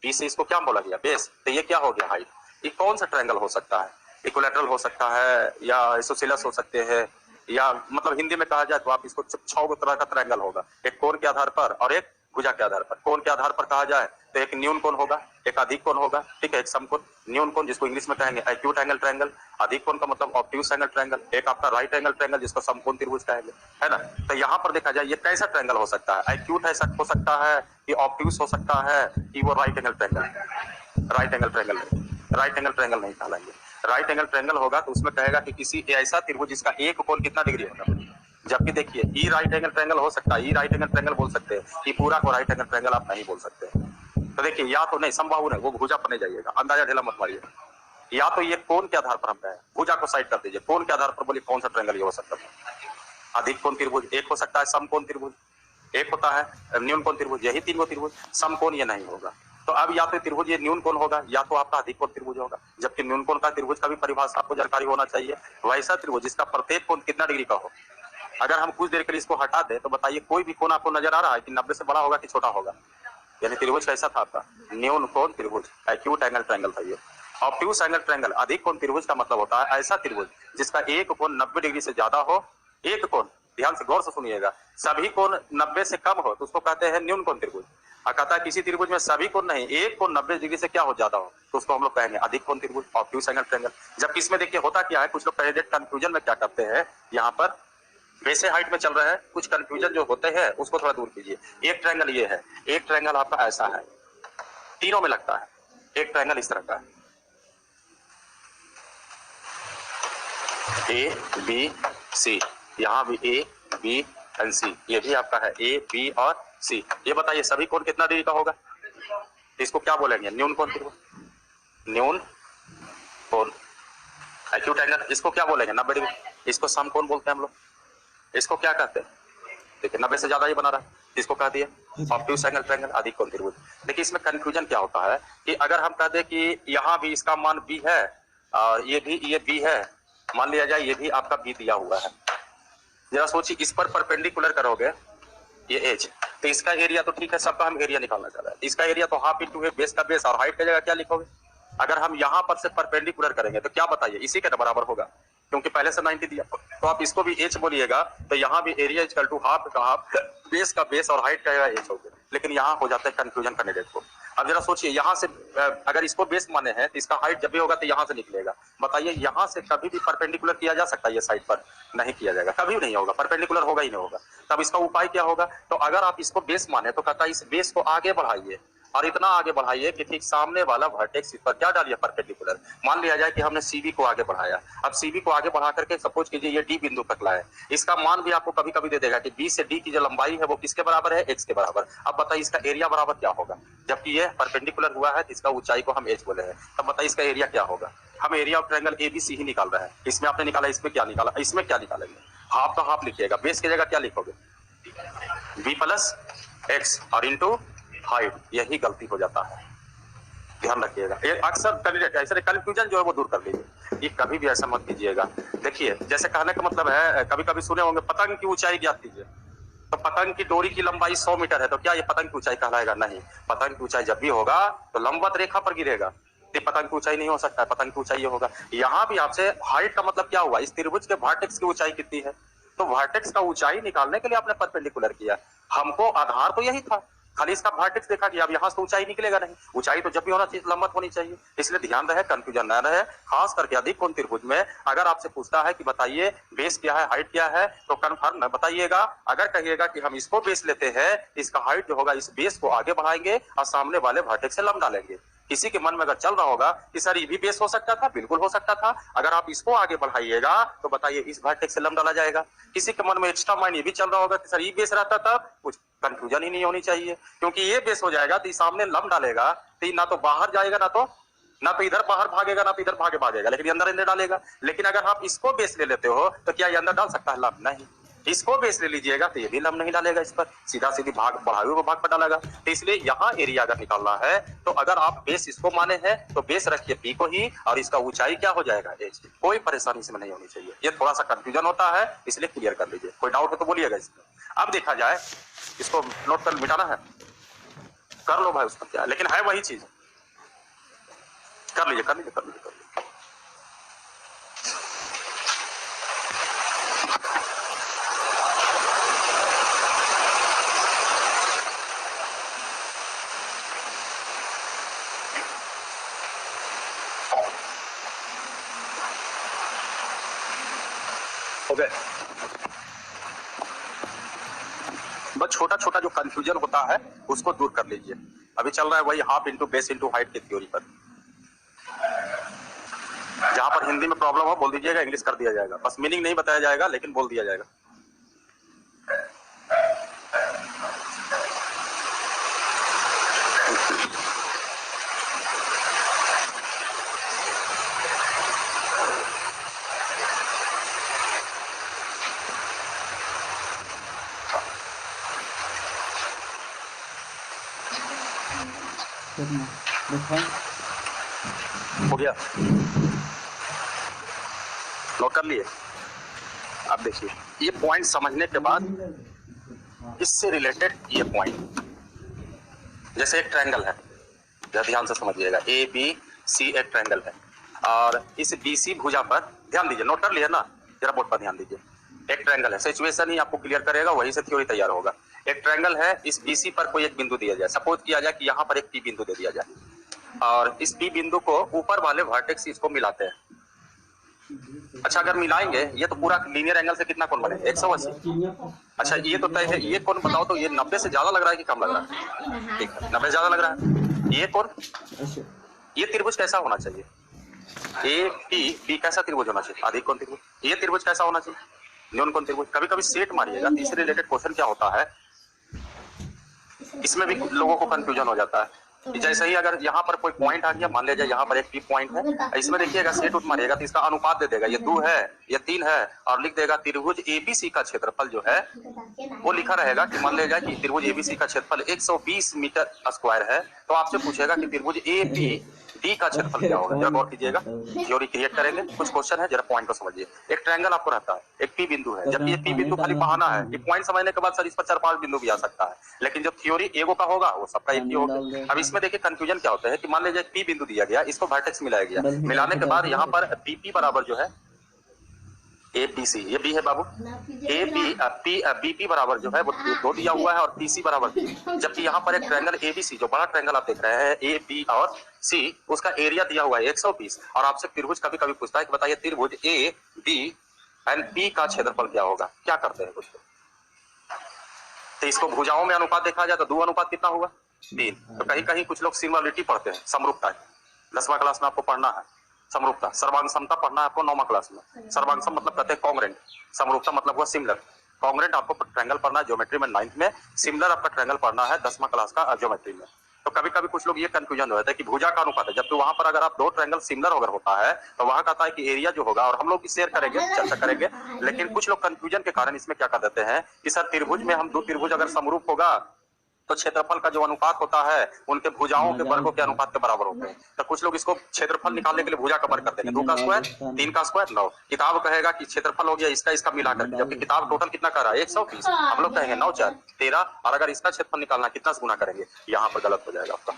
बी से इसको क्या बोला गया? बेस। तो ये क्या हो गया? हाइट। ये कौन सा ट्रायंगल हो सकता है? इक्विलैटरल हो सकता है या आइसोसेलेस हो सकते हैं, या मतलब हिंदी में कहा जाए तो आप इसको 6 तरह का ट्रायंगल होगा, एक कोण के आधार पर और एक भुजा के आधार पर। कोण के आधार पर कहा जाए तो एक न्यून कोण होगा, एक अधिक कोण होगा, ठीक है, एक समकोण। न्यून कोण जिसको इंग्लिश में कहेंगे एक्यूट एंगल ट्रायंगल, अधिक कोण का मतलब ऑब्ट्यूस एंगल ट्रायंगल, एक आपका राइट एंगल ट्रायंगल जिसको समकोण त्रिभुज कहेंगे, है ना। तो यहाँ पर देखा जाए ये कैसा ट्रायंगल हो सकता है? एक्यूट ऐसा हो सकता है कि ऑब्ट्यूस हो सकता है कि वो right angle triangle. Right angle triangle नहीं कहलाएंगे। राइट एंगल ट्रायंगल होगा तो उसमें कहेगा कि किसी ऐसा त्रिभुज जिसका एक कोण कितना डिग्री होगा। जबकि देखिए ई राइट एंगल ट्रायंगल हो सकता है, ई राइट एंगल ट्रायंगल बोल सकते हैं, ई पूरा को राइट एंगल ट्रायंगल आप नहीं बोल सकते। तो देखिए या तो नहीं, संभव नहीं, वो भुजा पर नहीं जाइएगा, अंदाजा ढेला मत मारिए। या तो ये कोण के आधार पर हम कहें, भुजा को साइड कर दीजिए, कोण के आधार पर बोलिए कौन सा ट्रायंगल ये हो सकता है। अधिक कोण त्रिभुज एक हो सकता है, समकोण त्रिभुज एक होता है, न्यून कोण त्रिभुज, यही 3 त्रिभुज। समकोण ये नहीं होगा। तो अब या तो त्रिभुज ये न्यून कोण होगा या तो आपका अधिक कोण त्रिभुज होगा। जबकि न्यून कोण का त्रिभुज का भी परिभाषा आपको जानकारी होना चाहिए। वैसा त्रिभुज जिसका प्रत्येक कोण कितना डिग्री का हो। अगर हम कुछ देर के लिए इसको हटा दें तो बताइए कोई भी कोण आपको नजर आ रहा है कि 90 से बड़ा होगा कि छोटा होगा? यानी त्रिभुज कैसा था आपका? न्यून कोण त्रिभुज, एक्यूट एंगल ट्रायंगल था ये। ऑब्ट्यूस एंगल ट्रायंगल, अधिक कोण त्रिभुज का मतलब होता है ऐसा त्रिभुज जिसका एक कोण 90 डिग्री से ज्यादा हो। एक कोण, ध्यान से गौर से सुनिएगा, सभी कोण 90 से कम हो तो उसको कहते हैं न्यून कोण त्रिभुज। कहता है किसी त्रिभुज में सभी कोण नहीं, एक कोण 90 डिग्री से क्या हो ज्यादा हो तो उसको हम लोग कहेंगे अधिक कोण त्रिभुज, ऑब्ट्यूस एंगल ट्रायंगल। जबकि इसमें देखिए होता क्या है, कुछ लोग पहले कंफ्यूजन में क्या करते हैं, यहाँ पर वैसे हाइट में चल रहे हैं, कुछ कंफ्यूजन जो होते हैं उसको थोड़ा दूर कीजिए। एक ट्रायंगल ये है, एक ट्रायंगल आपका ऐसा है, तीनों में लगता है। एक ट्रायंगल इस तरह का है, ए बी सी, यहाँ भी ए बी एंड सी, ये भी आपका है ए बी और सी। ये बताइए सभी कोण कितना डिग्री का होगा? इसको क्या बोलेंगे? न्यून कोण त्रिभुज, न्यून कोण एक्यूट एंगल। इसको क्या बोलेंगे? 90 डिग्री। इसको समकोण बोलते हैं हम लोग। इसको क्या कहते हैं? देखिए 90 से ज्यादा ही बना रहा है, इसको कह दिए ऑब्ट्यूज एंगल ट्रायंगल अधिक कोण त्रिभुज। देखिए इसमें कंफ्यूजन क्या होता है कि अगर हम कह दें कि यहाँ भी इसका मान बी है और ये बी है, मान लिया जाए ये भी आपका बी दिया हुआ है, जरा सोचिए इस पर परपेंडिकुलर करोगे ये एज, तो इसका एरिया तो ठीक है, सबका हम एरिया निकालना चाह रहे हैं। इसका एरिया तो हाफ इंटू है बेस का बेस, और हाइट की जगह क्या लिखोगे? अगर हम यहाँ पर से परपेंडिकुलर करेंगे तो क्या बताइए? इसी के बराबर होगा, क्योंकि पहले से 90 दिया, तो आप इसको भी एच बोलिएगा, तो यहाँ भी एरिया इक्वल टू हाफ का हाफ, बेस का बेस और हाइट का एच हो गया। लेकिन यहाँ हो जाता है कंफ्यूजन कैंडिडेट को। अब जरा सोचिए यहाँ से अगर इसको बेस माने हैं तो इसका हाइट जब भी होगा तो यहाँ से निकलेगा। बताइए यहाँ से कभी भी परपेंडिकुलर किया जा सकता है? ये साइड पर नहीं किया जाएगा, कभी नहीं होगा, परपेंडिकुलर होगा ही नहीं होगा। तब इसका उपाय क्या होगा? तो अगर आप इसको बेस माने तो कहता है इस बेस को आगे बढ़ाइए और इतना आगे बढ़ाइए कि ठीक सामने वाला वर्टेक्स इस पर क्या डालिए? परपेंडिकुलर। मान लिया जाए कि हमने सीबी को आगे बढ़ाया, अब सीबी को आगे बढ़ा करके सपोज कीजिए ये डी बिंदु तक लाए, इसका मान भी आपको कभी कभी दे देगा कि बी से डी की जो लंबाई है वो किसके बराबर है? एक्स के बराबर। अब बताइए इसका एरिया बराबर क्या होगा? जबकि ये परपेंडिकुलर हुआ है तो इसका ऊंचाई को हम एच बोले हैं, तब बताइए इसका एरिया क्या होगा? हम एरिया ऑफ ट्रायंगल एबीसी ही निकाल रहे हैं। इसमें आपने निकाला, इसमें क्या निकाला? इसमें क्या निकालेंगे? हाफ का हाफ लिखिएगा, बेस की जगह क्या लिखोगे? बी प्लस एक्स और इंटू हाइट। यही गलती हो जाता है, ध्यान रखिएगा। ये अक्सर कैंडिडेट ऐसे कंफ्यूजन जो है वो दूर कर लीजिए, ये कभी भी ऐसा मत कीजिएगा। देखिए जैसे कहने का मतलब है, कभी कभी सुने होंगे पतंग की ऊंचाई ज्ञात कीजिए, तो पतंग की डोरी की लंबाई 100 मीटर है, तो क्या ये पतंग की ऊंचाई कहलाएगा? नहीं। पतंग की ऊंचाई जब भी होगा तो लंबवत रेखा पर गिरेगा, तो पतंग की ऊंचाई नहीं हो सकता है, पतंग की ऊंचाई होगा। यहाँ भी आपसे हाइट का मतलब क्या हुआ? इस त्रिभुज के वर्टेक्स की ऊंचाई कितनी है, तो वर्टेक्स का ऊंचाई निकालने के लिए आपने परपेंडिकुलर किया। हमको आधार तो यही था, खाली इसका वर्टेक्स देखा कि अब यहाँ से ऊंचाई निकलेगा नहीं, ऊंचाई तो जब भी होना चाहिए लंबवत होनी चाहिए। इसलिए ध्यान रहे, कंफ्यूजन न रहे, खास करके अधिक कोण त्रिभुज में अगर आपसे पूछता है कि बताइए बेस क्या है, हाइट क्या है, तो कंफर्म न बताइएगा। अगर कहिएगा कि हम इसको बेस लेते हैं, इसका हाइट जो होगा इस बेस को आगे बढ़ाएंगे और सामने वाले वर्टेक्स से लंब डालेंगे। किसी के मन में अगर चल रहा होगा कि सर ये भी बेस हो सकता था, बिल्कुल हो सकता था, अगर आप इसको आगे बढ़ाइएगा तो बताइए इस वर्टेक्स से लंब डाला जाएगा। किसी के मन में एक्स्ट्रा माइंड ये भी चल रहा होगा कि सर ये बेस रहता था, कुछ कंफ्यूजन ही नहीं होनी चाहिए, क्योंकि ये बेस हो जाएगा तो सामने लंब डालेगा तो ना तो बाहर जाएगा, ना तो इधर बाहर भागेगा, ना तो इधर भागेगा, लेकिन अंदर डालेगा। लेकिन अगर आप इसको बेस ले लेते हो तो क्या ये अंदर डाल सकता है लंब? नहीं। इसको बेस ले लीजिएगा तो ये भी लंब नहीं डालेगा, इस पर सीधा सीधी भाग बढ़ाए हुए भाग पर डालेगा। तो इसलिए यहाँ एरिया अगर निकालना है तो अगर आप बेस इसको माने हैं तो बेस रखिए पी को ही, और इसका ऊंचाई क्या हो जाएगा? एच। कोई परेशानी इसमें नहीं होनी चाहिए, ये थोड़ा सा कंफ्यूजन होता है, इसलिए क्लियर कर लीजिए। कोई डाउट हो तो बोलिएगा इसमें। अब देखा जाए, इसको नोट कर मिटाना है, कर लो भाई, उसका क्या है, लेकिन है वही चीज, कर लीजिए कर लीजिए कर लीजिए कर लीजिए। हो गए। बस छोटा छोटा जो कंफ्यूजन होता है उसको दूर कर लीजिए। अभी चल रहा है वही half into base into height की थ्योरी पर। जहां पर हिंदी में प्रॉब्लम हो बोल दीजिएगा, इंग्लिश कर दिया जाएगा, बस मीनिंग नहीं बताया जाएगा लेकिन बोल दिया जाएगा। हो गया, नोट कर लिए। अब देखिए ये पॉइंट समझने के बाद इससे रिलेटेड ये पॉइंट, जैसे एक ट्रायंगल है, ध्यान से समझिएगा, ए बी सी एक ट्रायंगल है, और इस बी सी भुजा पर ध्यान दीजिए, नोट कर लिए ना, जरा बोर्ड पर ध्यान दीजिए। एक ट्रायंगल है, सिचुएशन ही आपको क्लियर करेगा, वहीं से थ्योरी तैयार होगा। एक ट्रायंगल है, इस बीसी पर कोई एक बिंदु दिया जाए, सपोज किया जाए कि यहाँ पर एक पी बिंदु दे दिया जाए, और इस पी बिंदु को ऊपर वाले वर्टेक्स इसको मिलाते हैं, अच्छा अगर मिलाएंगे ये तो पूरा लीनियर एंगल से कितना कोण बनेगा 180। अच्छा ये तो तय है, ये कोण बताओ तो ये 90 से ज्यादा लग रहा है कि कम लग रहा है? ठीक है 90 ज्यादा लग रहा है। ये कोण, ये त्रिभुज कैसा होना चाहिए? ए पी बी कैसा त्रिभुज होना चाहिए? अधिक कोण त्रिभुज। ये त्रिभुज कैसा होना चाहिए? न्यून कोण त्रिभुज। कभी कभी सेट मारिएगा, इससे रिलेटेड क्वेश्चन क्या होता है, इसमें भी लोगों को कंफ्यूजन हो जाता है। जैसे ही अगर यहाँ पर कोई पॉइंट आ गया, मान लीजिए यहाँ पर एक पी पॉइंट है, इसमें देखिएगा सेट उठ मारिएगा तो इसका अनुपात दे देगा, ये 2 है, ये 3 है, और लिख देगा त्रिभुज एबीसी का क्षेत्रफल जो है वो लिखा रहेगा कि मान लीजिए कि त्रिभुज एबीसी का क्षेत्रफल 120 मीटर स्क्वायर है, तो आपसे पूछेगा कि त्रिभुज एपी डी का क्षेत्रफल क्या होगा। जरा गौर कीजिएगा, थ्योरी क्रिएट करेंगे, कुछ क्वेश्चन है, जरा पॉइंट को समझिए। एक ट्रायंगल आपको रहता है, एक पी बिंदु है, जबकि ये पी बिंदु खाली बहाना है, ये पॉइंट समझने के बाद सर इस पर 4-5 बिंदु भी आ सकता है, लेकिन जो थ्योरी एगो का होगा वो सबका एक ही होगा। अब इसमें देखिए कंफ्यूजन क्या होता है कि मान लीजिए पी बिंदु दिया गया, इसको वर्टेक्स मिलाया गया, मिलाने के बाद यहाँ पर बीपी बराबर जो है ए बी सी, ये बी है बाबू, A B P B P बराबर जो है वो 2 दिया हुआ है और पी सी बराबर बी, जबकि यहाँ पर एक ट्रायंगल ए बी सी, जो बड़ा ट्रायंगल आप देख रहे हैं ए बी और सी, उसका एरिया दिया हुआ है 120, और आपसे त्रिभुज कभी कभी पूछता है कि बताइए त्रिभुज ए बी एंड पी का क्षेत्रफल क्या होगा। क्या करते हैं कुछ तो इसको भुजाओं में अनुपात देखा जाए तो 2 अनुपात कितना हुआ 3। तो कहीं कहीं कुछ लोग सिमिलरिटी पढ़ते हैं, समरूपता, 10वां क्लास में आपको पढ़ना है समरूपता। सर्वांग समता पढ़ना है आपको 9वां क्लास में। सर्वांग सम मतलब कहते हैं कॉन्ग्रेंट, समरूपता मतलब हुआ सिमिलर। कॉन्ग्रेंट आपको ट्रायंगल पढ़ना है ज्योमेट्री में 9th में, सिमिलर आपका ट्रायंगल पढ़ना है 10वां क्लास का ज्योमेट्री में। तो कभी कभी कुछ लोग ये कंफ्यूजन हो जाता है कि भुजा का अनुपात है, जबकि वहां पर अगर आप 2 ट्रायंगल सिमिलर अगर होता है तो वहां कहता है कि एरिया जो होगा, और हम लोग भी शेयर करेंगे, चर्चा करेंगे, लेकिन कुछ लोग कंफ्यूजन के कारण इसमें क्या कर देते हैं कि सर त्रिभुज में हम 2 त्रिभुज अगर समरूप होगा तो क्षेत्रफल का जो अनुपात होता है उनके भुजाओं के वर्गों के अनुपात के बराबर होते हैं। तो कुछ लोग इसको क्षेत्रफल निकालने के लिए भुजा का वर्ग करते हैं, 2 का स्क्वायर 3 का स्क्वायर 9। किताब कहेगा कि क्षेत्रफल हो गया इसका इसका मिला करके, जबकि किताब टोटल कितना कर रहा है 120, हम लोग कहेंगे 9 4 13, और अगर इसका क्षेत्रफल निकालना कितना से गुना करेंगे, यहाँ पर गलत हो जाएगा आपका।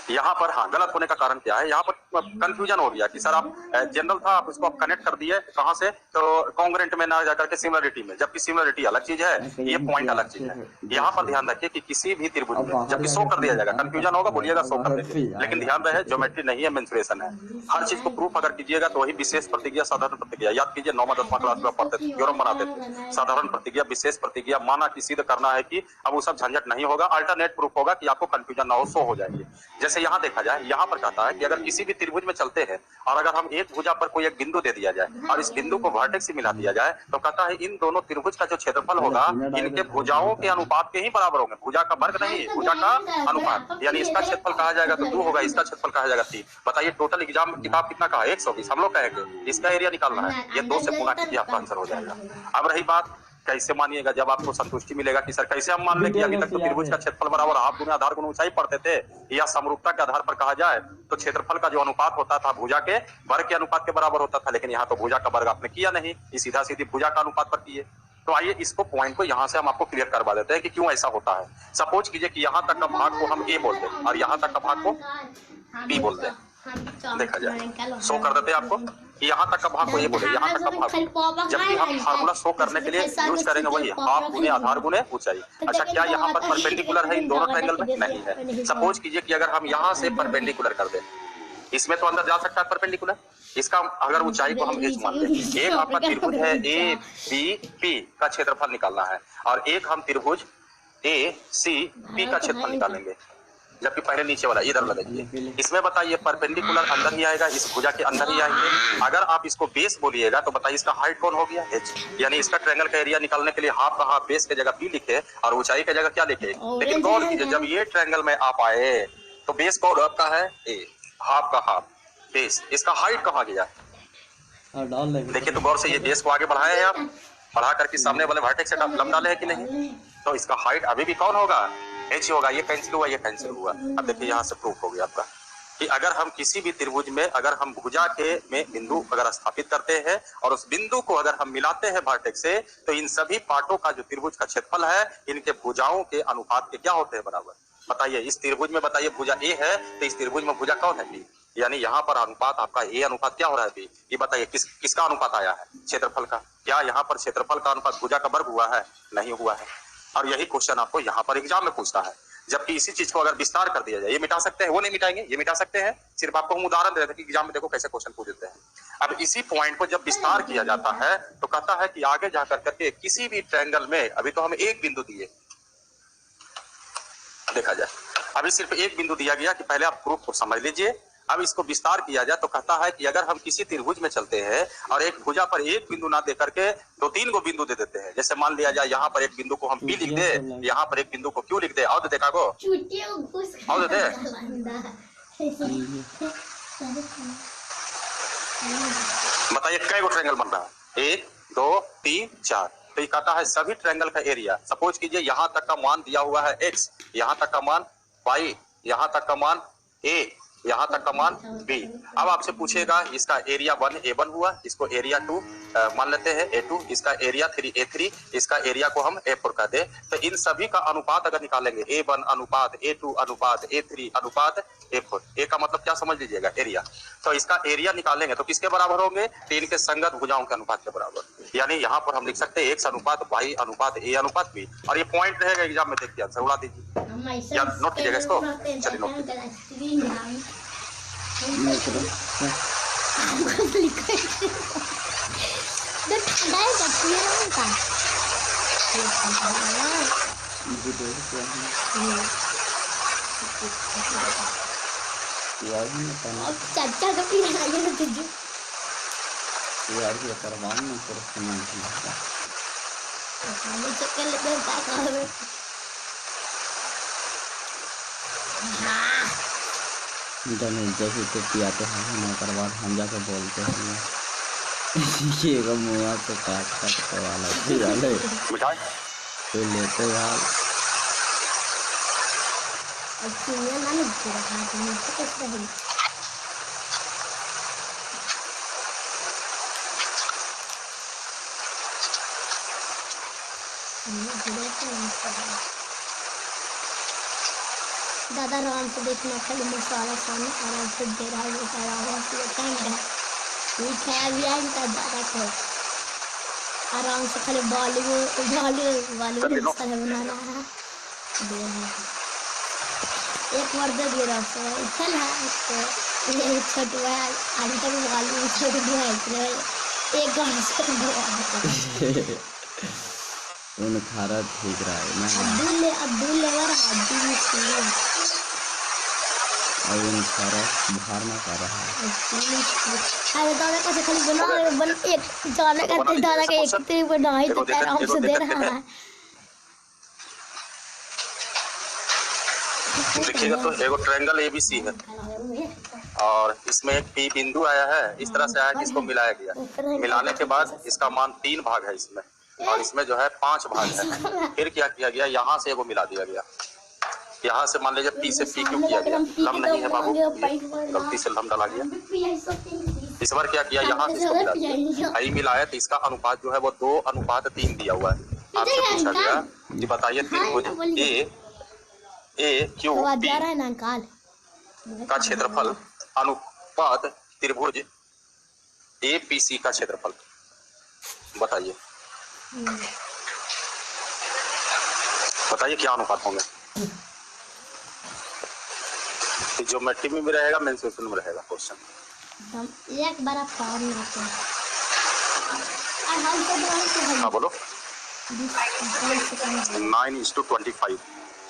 यहाँ पर हाँ गलत होने का कारण क्या है, यहाँ पर कंफ्यूजन हो गया कि सर आप जनरल था, आप उसको आप कनेक्ट कर दिए कहाँ से, तो कॉन्ग्रेंट में ना जाकर के सिमिलरिटी में, जबकि सिमिलरिटी अलग चीज है, ये पॉइंट अलग चीज है। यहाँ पर ध्यान रखिए कि किसी भी त्रिभुज में जबकि शो कर दिया जाएगा, कंफ्यूजन होगा बोलिएगा शो कर देंगे, लेकिन ध्यान रहे ज्योमेट्री नहीं है, मेंसुरेशन है। हर चीज को प्रूफ अगर कीजिएगा तो वही विशेष प्रतिज्ञा साधारण प्रतिज्ञा, याद कीजिए 9वां 10वां क्लास में पढ़ते थे, थ्योरम बनाते थे, साधारण प्रतिज्ञा विशेष प्रतिज्ञा, माना कि सिद्ध करना है कि अब वो सब झंझट नहीं होगा, अल्टरनेट प्रूफ होगा कि आपको कंफ्यूजन ना हो, शो हो जाएगी। जैसे यहाँ देखा जाए, यहाँ पर कहता है कि अगर किसी भी त्रिभुज में चलते हैं और अगर हम एक भुजा पर कोई एक बिंदु दे दिया जाए और इस बिंदु को वर्टेक्स से मिला दिया जाए, तो कहता है इन दोनों त्रिभुज का जो क्षेत्रफल होगा इनके भुजाओं के अनुपात के ही बराबर होंगे, भुजा का वर्ग नहीं, भुजा का अनुपात। यानी इसका क्षेत्रफल कहा जाएगा तो 2 होगा, इसका क्षेत्रफल कहा जाएगा 3। बताइए टोटल एग्जाम किताब कितना कहा 120, हम लोग कहेंगे इसका एरिया निकालना है, ये 2 से गुना कीजिए आपका आंसर हो जाएगा। अब रही बात कैसे मानिएगा, जब आपको संतुष्टि मिलेगा कि सर कैसे हम मान लें कि अभी तक तो त्रिभुज का क्षेत्रफल बराबर हाफ गुना आधार गुना ऊंचाई पढ़ते थे, या समरूपता के आधार पर कहा जाए तो क्षेत्रफल का जो अनुपात होता था भुजा के वर्ग के अनुपात के बराबर होता था, लेकिन यहाँ तो भुजा का वर्ग आपने किया नहीं, ये सीधा सीधी भुजा का अनुपात पर किए। तो आइए इसको पॉइंट को यहाँ से हम आपको क्लियर करवा देते हैं कि क्यों ऐसा होता है। सपोज कीजिए कि यहाँ तक का भाग को हम ए बोलते हैं और यहाँ तक का भाग को बी बोलते हैं, देखा जाए शो कर देते हैं आपको कि यहाँ तक का भाग को ये बोले, यहाँ तक का भाग, जबकि हम फार्मूला शो करने के लिए यूज करेंगे वही हाफ गुने आधार गुने ऊंचाई। अच्छा क्या यहाँ पर परपेंडिकुलर है इन दोनों ट्रायंगल में? नहीं है। सपोज कीजिए कि अगर हम यहाँ से परपेंडिकुलर कर दें, इसमें तो अंदर जा सकता है परपेंडिकुलर, इसका अगर ऊंचाई को हम h मान लें, एक आपका त्रिभुज है ए बी पी का क्षेत्रफल निकालना है और एक हम त्रिभुज ए सी पी का क्षेत्रफल निकालेंगे, जबकि पहले नीचे वाला इधर लगाइए। इसमें बताइए परपेंडिकुलर अंदर ही आएगा, इस भुजा के अंदर ही आएंगे। अगर आप इसको बेस बोलिएगा तो बताइए इसका हाइट कौन हो गया h, यानी इसका ट्रायंगल का एरिया निकालने के लिए हाफ का हाफ बेस की जगह b लिखे और ऊंचाई की जगह क्या लिखे। लेकिन गौर कीजिए जब ये ट्रायंगल में आप आए तो बेस कौन आपका है a, हाफ का हाफ बेस, इसका हाइट कहाँ गया देखिए। तो गौर से ये बेस को आगे बढ़ाए हैं आप, बढ़ा करके सामने वाले वर्टेक्स से लंब डाले है कि नहीं, तो इसका हाइट अभी भी कौन होगा h होगा। ये कैंसिल हुआ, ये कैंसिल हुआ। अब देखिए यहाँ से प्रूफ हो गया आपका कि अगर हम किसी भी त्रिभुज में अगर हम भुजा के में बिंदु अगर स्थापित करते हैं और उस बिंदु को अगर हम मिलाते हैं वर्टेक्स से, तो इन सभी पार्टों का जो त्रिभुज का क्षेत्रफल है इनके भुजाओं के अनुपात के क्या होते हैं बराबर। बताइए इस त्रिभुज में बताइए भुजा ए है तो इस त्रिभुज में भुजा कौन है बी, यानी यहाँ पर अनुपात आपका ए अनुपात क्या हो रहा है बी। ये बताइए किसका अनुपात आया है क्षेत्रफल का। क्या यहाँ पर क्षेत्रफल का अनुपात भुजा का वर्ग हुआ है? नहीं हुआ है। और यही क्वेश्चन आपको यहाँ पर एग्जाम में पूछता है। जबकि इसी चीज को अगर विस्तार कर दिया जाए, ये मिटा सकते हैं, वो नहीं मिटाएंगे, ये मिटा सकते हैं। सिर्फ आपको हम उदाहरण दे रहे थे कि एग्जाम में देखो कैसे क्वेश्चन पूछ देते हैं। अब इसी पॉइंट को जब विस्तार किया जाता है तो कहता है कि आगे जाकर करके किसी भी ट्रायंगल में, अभी तो हम एक बिंदु दिए, देखा जाए अभी सिर्फ एक बिंदु दिया गया कि पहले आप प्रूफ को समझ लीजिए। अब इसको विस्तार किया जाए तो कहता है कि अगर हम किसी त्रिभुज में चलते हैं और एक भुजा पर एक बिंदु ना दे करके 2-3 को बिंदु दे देते हैं, जैसे मान लिया जाए यहाँ पर एक बिंदु को हम पी लिख दे, यहाँ पर एक बिंदु को क्यों लिख दे, और देखा गो और दे बताइए कै गो ट्रायंगल बन रहा है, 1 2 3 4। तो ये कहता है सभी ट्रायंगल का एरिया, सपोज कीजिए यहाँ तक का मान दिया हुआ है x, यहाँ तक का मान y, यहाँ तक का मान a, यहाँ तक का मान b। अब आपसे पूछेगा इसका एरिया 1 A1 हुआ, इसको एरिया 2 मान लेते हैं A2, इसका एरिया 3 A3, इसका एरिया को हम A4 कह दे। तो इन सभी का अनुपात अगर निकालेंगे, A1 अनुपात A2 अनुपात A3 अनुपात A4, A का मतलब क्या समझ लीजिएगा, एरिया। तो इसका एरिया निकालेंगे तो किसके बराबर होंगे, 3 के संगत भुजाओं के अनुपात के बराबर। यानी यहाँ पर हम लिख सकते हैं x अनुपात y अनुपात a अनुपात b, और ये पॉइंट रहेगा एग्जाम में, देखिए आंसर उड़ा दीजिए या नोट कीजिएगा इसको। चलिए नोट चाचा का पीना यार ये करवाना ना पर सुना मैं चक्कर लेते हैं क्या करोगे। जाने जैसे तो पियाते हैं ना करवा, हम जाके बोलते हैं ये का मुँह तो काट काट वाला पियाले मिठाई तो लेते यार। अब ये ना नहीं पूरा खाते हैं तो कैसे है। दादा आराम से देखना, खाली मसाला सामने आराम से दे रहा है, आराम से खाएंगे। ठीक है अभी आएगा दादा को आराम से, खाली बॉलीवुड मसाला बनाना है। एक बार दे दिया चल है ये छोटू है अभी तक बॉलीवुड छोड़ दिया एक घंटे उन खारा ठीक रहा है ना अब्दुल लेवर और उन खारा बाहर ना कर रहा है। अरे दादा का खाली बना एक जाने का दादा का एक तेरे बना ही तो आराम से दे रहा है। देखिएगा तो एगो ट्रायंगल एबीसी है और इसमें एक पी बिंदु आया है, इस तरह से आया कि इसको मिलाया गया, मिलाने के बाद इसका मान 3 भाग है इसमें, और इसमें जो है 5 भाग है। फिर क्या किया गया, यहाँ से एगो मिला दिया गया, यहाँ से मान लीजिए पी से पी क्यों किया गया, लम नहीं है बाबू, गलती से लम डाला गया। इस बार क्या किया, यहाँ से इसको मिला दिया, आई मिलाया तो इसका अनुपात जो है वो 2:3 दिया हुआ है। आपसे पूछा गया कि बताइए त्रिभुज ए क्यू बी का क्षेत्रफल अनुपात त्रिभुज ए पी सी का क्षेत्रफल बताइए, बताइए क्या अनुपात होंगे। ज्योमेट्री में भी रहेगा, मेंसुरेशन में रहेगा क्वेश्चन। एक बार पानी रखो हाँ बोलो। 9:25।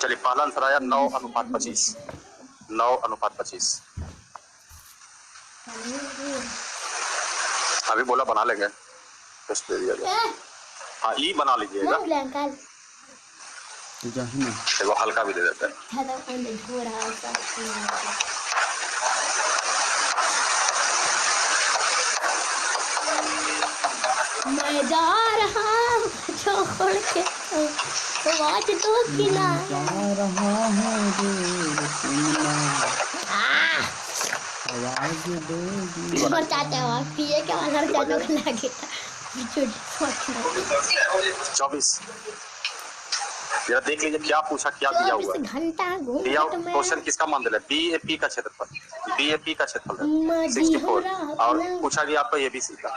चलिए पहला आंसर आया 9:25। 9:25 अभी बोला बना लेंगे, टेस्ट दे दिया गया। हाँ ई बना लीजिएगा, वो हल्का भी दे देते हैं। मैं जा रहा हूँ छोड़ के आवाज तो किला जा रहा है आवाज दो और चाचा आवाज पिए क्या वाला चाचा को लगे 24। जरा देख लीजिए क्या पूछा, क्या दिया हुआ है। घंटा दिया क्वेश्चन किसका मान दिया, बीएपी का क्षेत्रफल, बीएपी का क्षेत्रफल 64, और पूछा गया आपको एबीसी का।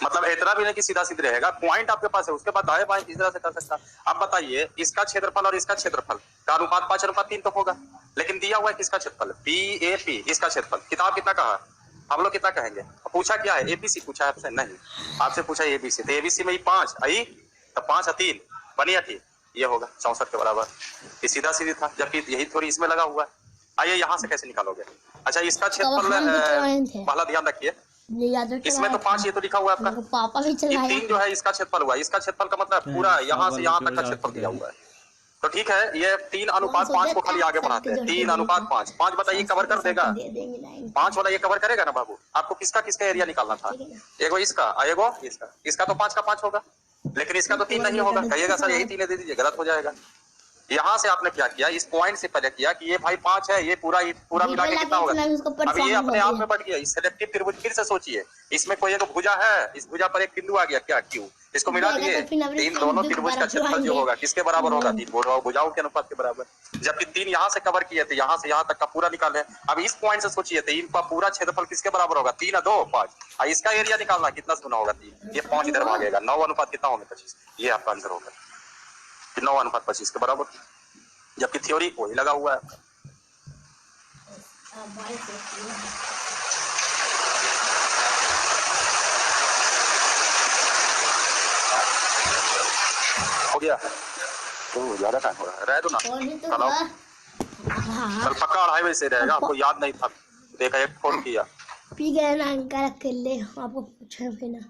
मतलब इतना भी नहीं कि सीधा सीधा रहेगा, पॉइंट आपके पास है, उसके बाद दाएं बाएं किस तरह से कर सकता। अब बताइए इसका क्षेत्रफल और इसका क्षेत्रफल का अनुपात 5:3 तो होगा, लेकिन दिया हुआ है किसका क्षेत्रफल BAP, इसका क्षेत्रफल किताब कितना कहा, हम लोग कितना कहेंगे, पूछा क्या है ABC पूछा है आपसे, नहीं आपसे पूछा है ABC, तो ABC में 5 आई तो 5 और 3 बनी 8, ये होगा 64 के बराबर, ये सीधा सीधी था, जबकि यही थोड़ी इसमें लगा हुआ है। आइए यहाँ से कैसे निकालोगे। अच्छा इसका क्षेत्रफल पहला ध्यान रखिए, इसमें तो 5 ये तो लिखा हुआ है आपका, पापा भी ये चलाया 3 जो है इसका क्षेत्रफल हुआ, इसका क्षेत्रफल का मतलब पूरा यहाँ से यहाँ तक का क्षेत्रफल दिया हुआ है। तो ठीक है, ये 3:5 को खाली आगे बढ़ाते हैं, 3:5, 5 बताइए कवर कर देगा, 5 वाला ये कवर करेगा ना बाबू। आपको किसका किसका एरिया निकालना था, एगो इसका और एगो इसका, इसका तो 5 का 5 होगा, लेकिन इसका तो 3 नहीं होगा। कहिएगा सर यही 3 दे दीजिए, गलत हो जाएगा। यहाँ से आपने क्या किया, इस पॉइंट से पहले किया कि ये भाई 5 है, ये पूरा मिला के कितना होगा, अब ये अपने आप में बढ़ गया। इस सेलेक्टिव त्रिभुज फिर से सोचिए, इसमें कोई एक भुजा है, इस भुजा पर एक बिंदु आ गया क्या Q, इसको मिला दिए, इन दोनों त्रिभुज का क्षेत्रफल जो होगा किसके बराबर होगा, 3 भुजाओं के अनुपात के बराबर। जबकि 3 यहाँ से कवर किए थे, यहाँ से यहाँ तक का पूरा निकाले। अब इस पॉइंट से सोचिए तो इनका पूरा क्षेत्रफल किसके बराबर होगा, 3 और 2 5, और इसका एरिया निकालना कितना गुना होगा 3, ये 5 इधर भागेगा, 9:25 कितना होगा 25, ये आपका आंसर होगा 9:25 के बराबर, जबकि थ्योरी वही लगा हुआ है। हो गया तो ज्यादा टाइम हो रहा है, रह दो ना कल पक्का 2:30 बजे से रहेगा, आपको याद नहीं था, देखा एक फोन किया पी गए ना अंकल अकेले, आपको पूछा फिर ना।